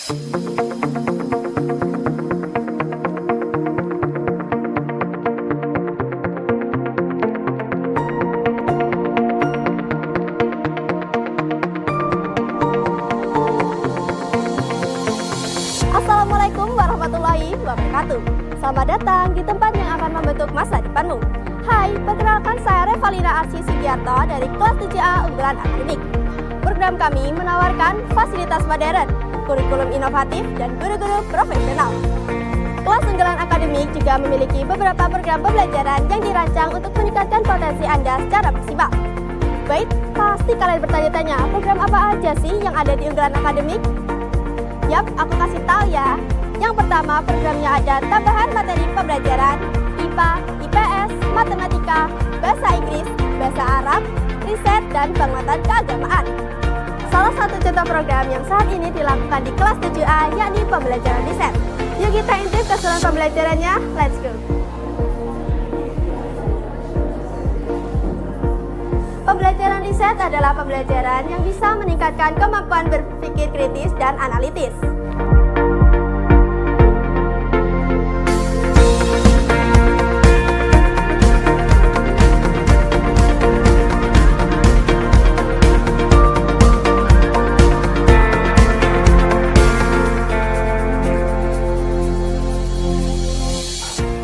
Assalamualaikum warahmatullahi wabarakatuh. Selamat datang di tempat yang akan membentuk masa depanmu. Hai, perkenalkan saya Revalina Arsy Sugiarto dari kelas 7A Unggulan Akademik. Program kami menawarkan fasilitas modern, kurikulum inovatif, dan guru-guru profesional. Kelas Unggulan Akademik juga memiliki beberapa program pembelajaran yang dirancang untuk meningkatkan potensi Anda secara maksimal. Baik, pasti kalian bertanya-tanya, program apa aja sih yang ada di Unggulan Akademik? Yap, aku kasih tahu ya. Yang pertama, programnya ada tambahan materi pembelajaran IPA, IPS, Matematika, Bahasa Inggris, Bahasa Arab, Riset, dan Penguatan Keagamaan. Salah satu contoh program yang saat ini dilakukan di kelas 7A yakni pembelajaran riset. Yuk kita intip keseluruhan pembelajarannya, let's go! Pembelajaran riset adalah pembelajaran yang bisa meningkatkan kemampuan berpikir kritis dan analitis.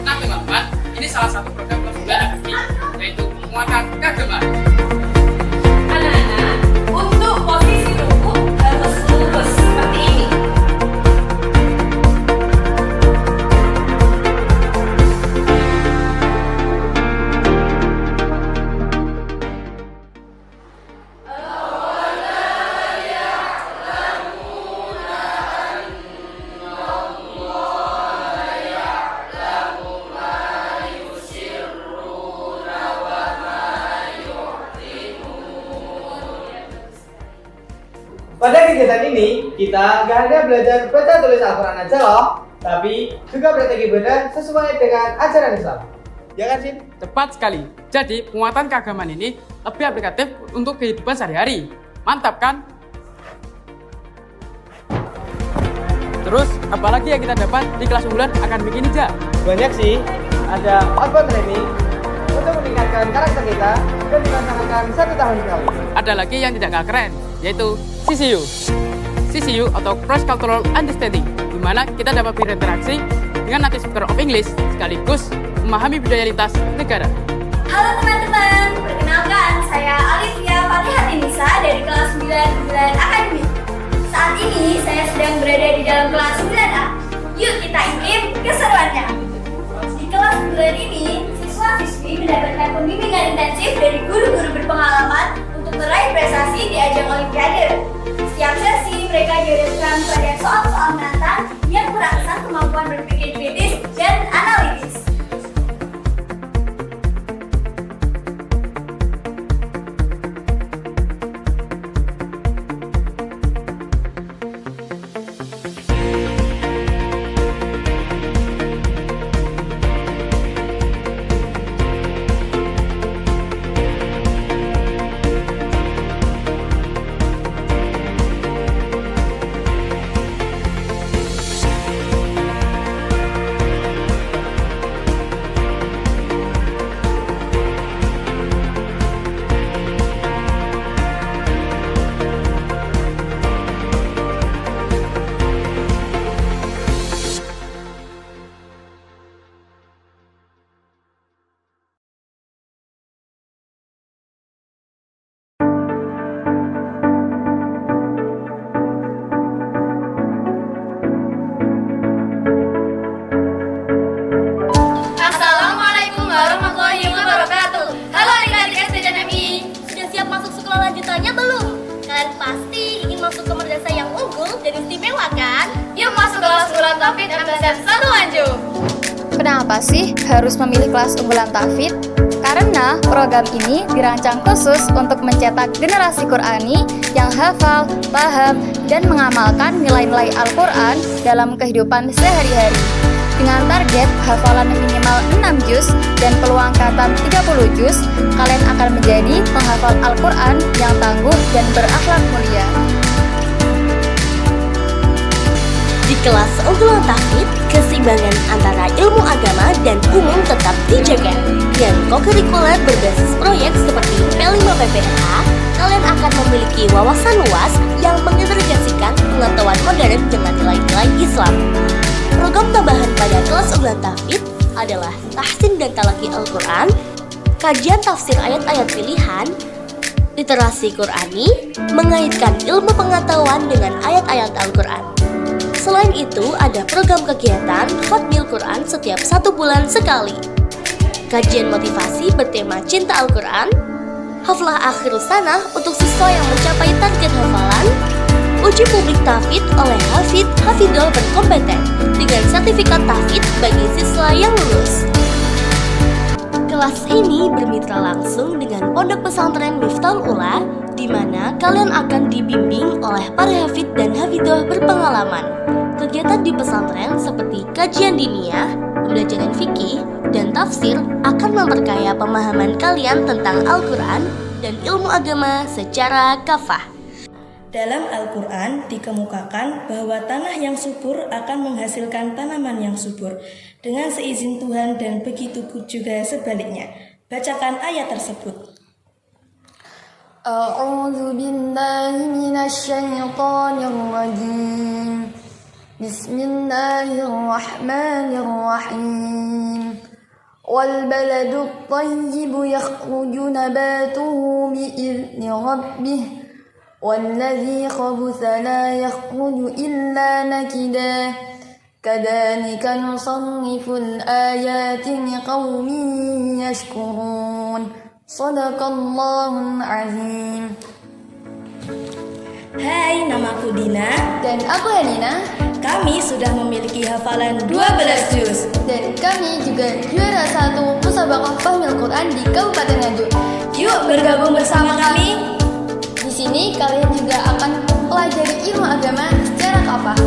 Nah teman-teman, ini salah satu program kelas 9 akademik, yaitu penguatan keagamaan. Anak-anak, untuk posisi tubuh harus lurus seperti ini. Pada kegiatan ini, kita nggak hanya belajar baca tulis Al-Quran aja loh, tapi juga praktek ibadah sesuai dengan ajaran Islam. Ya kan, Sin? Tepat sekali. Jadi, penguatan keagamaan ini lebih aplikatif untuk kehidupan sehari-hari. Mantap kan? Terus, apalagi yang kita dapat di kelas unggulan akademik ini, Ja? Banyak sih, ada outbound training untuk meningkatkan karakter kita dan dilaksanakan 1 tahun sekali. Ada lagi yang tidak kalah keren, yaitu CCU. CCU atau Cross Cultural Understanding, di mana kita dapat berinteraksi dengan native speaker of English sekaligus memahami budaya lintas negara. Halo teman-teman, perkenalkan saya Alivia Fatihatinisa dari kelas 9 Unggulan Akademik. Saat ini saya sedang berada di dalam kelas 9A. Yuk kita intip keseruannya. Di kelas 9 ini, siswa-siswi mendapatkan pembimbingan intensif dari guru-guru berpengalaman untuk meraih prestasi di ajang Olimpiade. Setiap sesi mereka dihadapkan pada soal-soal menantang yang merangsang kemampuan berpikir kritis dan analitis. Assalamualaikum warahmatullahi wabarakatuh. Halo adik-adik SD dan MI. Sudah siap masuk sekolah lanjutannya belum? Kalian pasti ingin masuk ke madrasah yang unggul dan istimewa kan? Yuk masuk kelas unggulan Tauhid MTSN 1 Lanjut. Kenapa sih harus memilih kelas unggulan Tauhid? Karena program ini dirancang khusus untuk mencetak generasi Qurani yang hafal, paham, dan mengamalkan nilai-nilai Al-Quran dalam kehidupan sehari-hari. Dengan target hafalan minimal 6 juz dan peluang khatam 30 juz, kalian akan menjadi penghafal Al-Quran yang tangguh dan berakhlak mulia. Kelas unggulan tahfidz, keseimbangan antara ilmu agama dan umum tetap dijaga. Dengan kokurikuler berbasis proyek seperti P5PPLH, kalian akan memiliki wawasan luas yang mengintegrasikan pengetahuan modern dengan nilai-nilai Islam. Program tambahan pada kelas unggulan tahfidz adalah tahsin dan talaki Al-Quran, kajian tafsir ayat-ayat pilihan, literasi Qurani, mengaitkan ilmu pengetahuan dengan ayat-ayat Al-Quran. Selain itu, ada program kegiatan Khatmil Quran setiap 1 bulan sekali, kajian motivasi bertema cinta Al-Quran, haflah akhir sanah untuk siswa yang mencapai target hafalan, uji publik tahfidz oleh hafidz, hafidhah berkompeten dengan sertifikat tahfidz bagi siswa yang lulus. Kelas ini bermitra langsung dengan Pondok Pesantren Miftahul Ula, di mana kalian akan dibimbing oleh para hafidz dan hafidhah berpengalaman. Kegiatan di pesantren seperti kajian diniyah, pembelajaran fikih, dan tafsir akan memperkaya pemahaman kalian tentang Al-Quran dan ilmu agama secara kafah. Dalam Al-Quran dikemukakan bahwa tanah yang subur akan menghasilkan tanaman yang subur dengan seizin Tuhan, dan begitu juga sebaliknya. Bacakan ayat tersebut. A'udzu billahi minasy syaithanir rajim. Bismillahirrahmanirrahim. Wal baladut thayyibu yakhruju nabatuhu bi'izni rabbih. والذي خبث لا يخرج إلا نكدا كذلك نصرف الآيات لقوم يشكرون صدق الله العظيم. Hai, namaku Dina. Dan aku Hanina. Kami sudah memiliki hafalan 12 juz. Dan kami juga juara 1 musabaqah Fahmil Quran di Kabupaten Nganjuk. Yuk bergabung bersama kami. Di sini kalian juga akan pelajari ilmu agama secara kafah.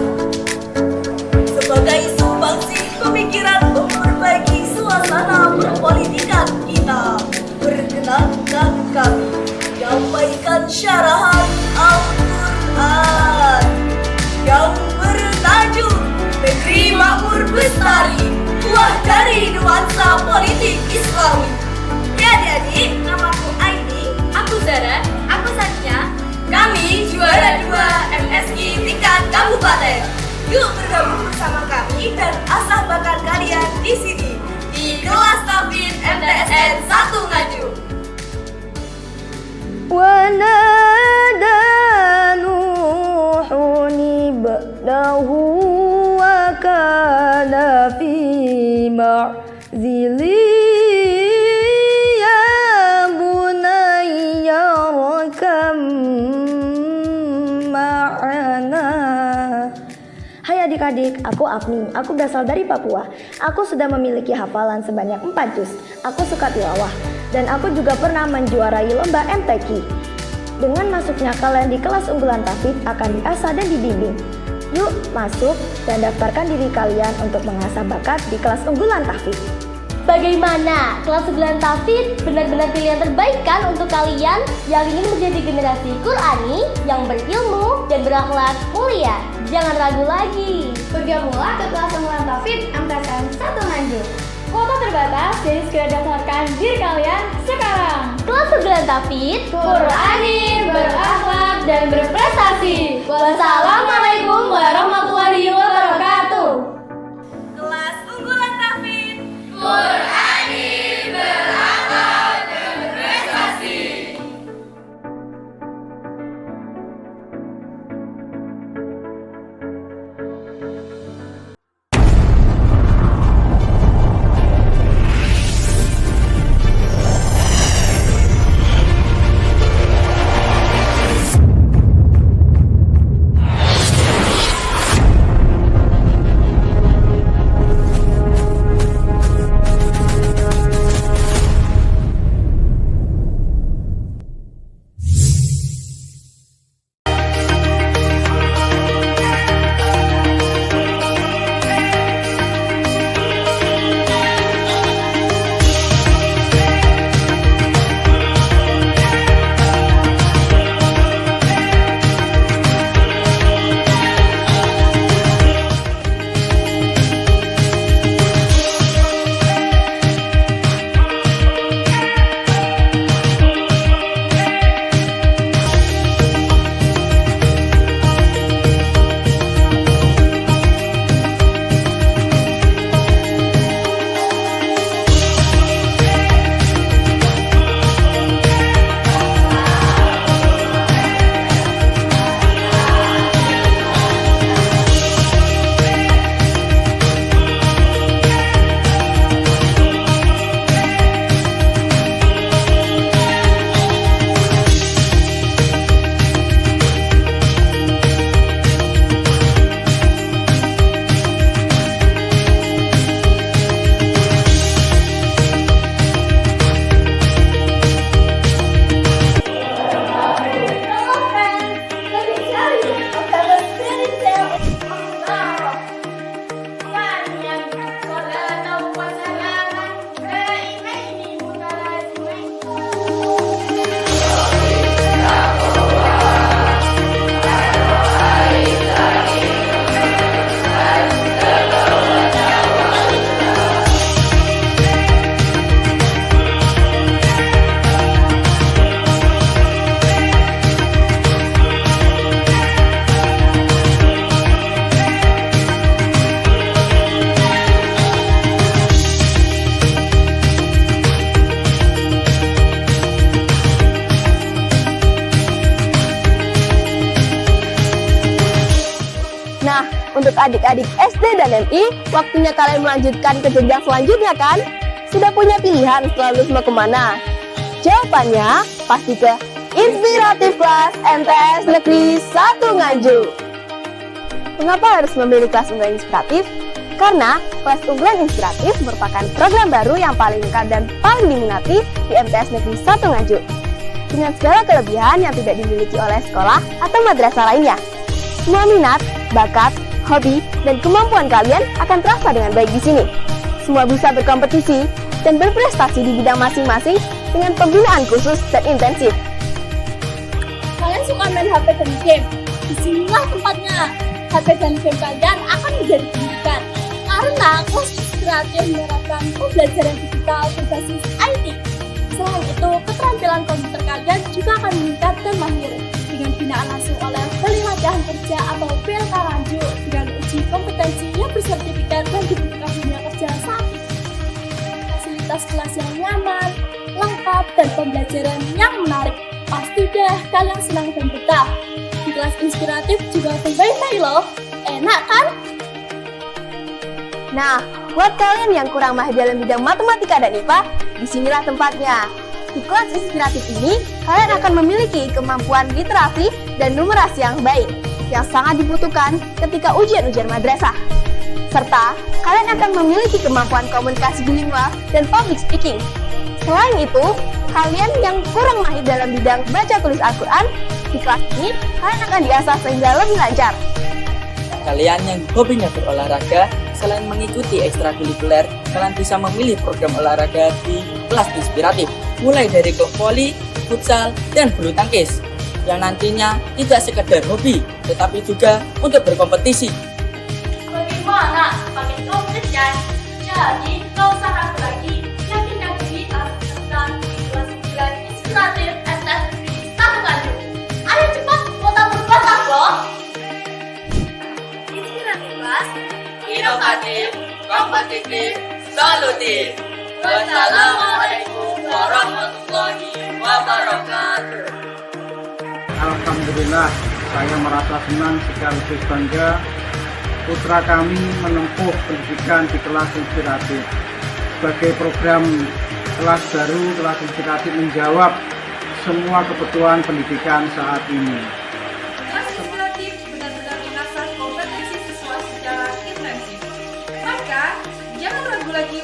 Sebagai sumbangsi pemikiran memperbaiki suasana perpolitikan kita, perkenankan kami menyampaikan syarahan Al-Quran yang bertajuk Negeri Makmur Bestari, buah dari nuansa politik Islami. Ya adik-adik, namaku Aini, aku Zara, aku Sania. Kami juara 2 MSI tingkat kabupaten. Yuk bergabung bersama kami dan asah bakat kalian di sini di kelas tahfidz MTSN 1 Nganjuk. ونادى نوح ابنه وكان في معزل يا بني اركب معنا. Hai adik-adik, aku Afni. Aku berasal dari Papua. Aku sudah memiliki hafalan sebanyak 4 juz. Aku suka tilawah. Dan aku juga pernah menjuarai lomba MTQ. Dengan masuknya kalian di kelas unggulan tahfidz akan diasah dan dibimbing. Yuk masuk dan daftarkan diri kalian untuk mengasah bakat di kelas unggulan tahfidz. Bagaimana? Kelas unggulan tahfidz benar-benar pilihan terbaik kan untuk kalian yang ingin menjadi generasi Qurani yang berilmu dan berakhlak mulia. Jangan ragu lagi. Bergabunglah ke kelas unggulan tahfidz MTSN 1 Nganjuk. Kuota terbatas, jadi segera daftarkan diri kalian sekarang. Kelas unggulan tahfidz, Qurani, berakhlak, dan berprestasi. Wassalamualaikum warahmatullahi wabarakatuh. Kelas unggulan tahfidz Qurani, berakhlak, dan berprestasi. Nah, untuk adik-adik SD dan MI, waktunya kalian melanjutkan ke jenjang selanjutnya kan? Sudah punya pilihan setelah lulus mau kemana? Jawabannya pasti ke Inspiratif Kelas MTS Negeri 1 Nganjuk. Mengapa harus memilih kelas unggulan inspiratif? Karena kelas unggulan inspiratif merupakan program baru yang paling lengkap dan paling diminati di MTS Negeri 1 Nganjuk. Dengan segala kelebihan yang tidak dimiliki oleh sekolah atau madrasah lainnya. Semua minat, bakat, hobi, dan kemampuan kalian akan terasa dengan baik di sini. Semua bisa berkompetisi dan berprestasi di bidang masing-masing dengan pembinaan khusus dan intensif. Kalian suka main HP dan game? Disinilah tempatnya. HP dan game kalian akan menjadi pendidikan. Karena kelas inspiratif menerapkan pembelajaran digital berbasis IT. Selain itu, keterampilan komputer kalian juga akan meningkat dan mahir dengan binaan langsung oleh Balai Latihan Kerja atau BLK Nganjuk dengan uji kompetensi yang bersertifikat dan dibutuhkan dunia kerja saat ini. Fasilitas kelas yang nyaman, lengkap, dan pembelajaran yang menarik. Pasti deh kalian senang dan betah. Di kelas inspiratif juga wifi loh. Enak kan? Nah, buat kalian yang kurang mahir dalam bidang matematika dan IPA, disinilah tempatnya. Di kelas inspiratif ini, kalian akan memiliki kemampuan literasi dan numerasi yang baik, yang sangat dibutuhkan ketika ujian-ujian madrasah. Serta, kalian akan memiliki kemampuan komunikasi bilingual dan public speaking. Selain itu, kalian yang kurang mahir dalam bidang baca tulis Al-Quran, di kelas ini, kalian akan diasah sehingga lebih lancar. Kalian yang hobinya berolahraga, selain mengikuti ekstrakurikuler, kalian bisa memilih program olahraga di kelas inspiratif, mulai dari klub voli, futsal, dan bulu tangkis, yang nantinya tidak sekedar hobi, tetapi juga untuk berkompetisi. Bagaimana? Pakai komplit kan? Jadi, gak usah ragu lagi. Yakinkan diri harus peserta di kelas 9 inspiratif MTS Negeri 1 Nganjuk. Ayo cepat, mau tabur batas loh! Inspiratif kelas, Inovatif, kompetitif, solutif. Wassalamualaikum warahmatullahi wabarakatuh. Alhamdulillah, saya merasa senang sekaligus bangga putra kami menempuh pendidikan di kelas inspiratif. Sebagai program kelas baru, kelas inspiratif menjawab semua kebutuhan pendidikan saat ini. Kelas inspiratif benar-benar mengasah kompetensi siswa secara intensif. Maka, jangan ragu lagi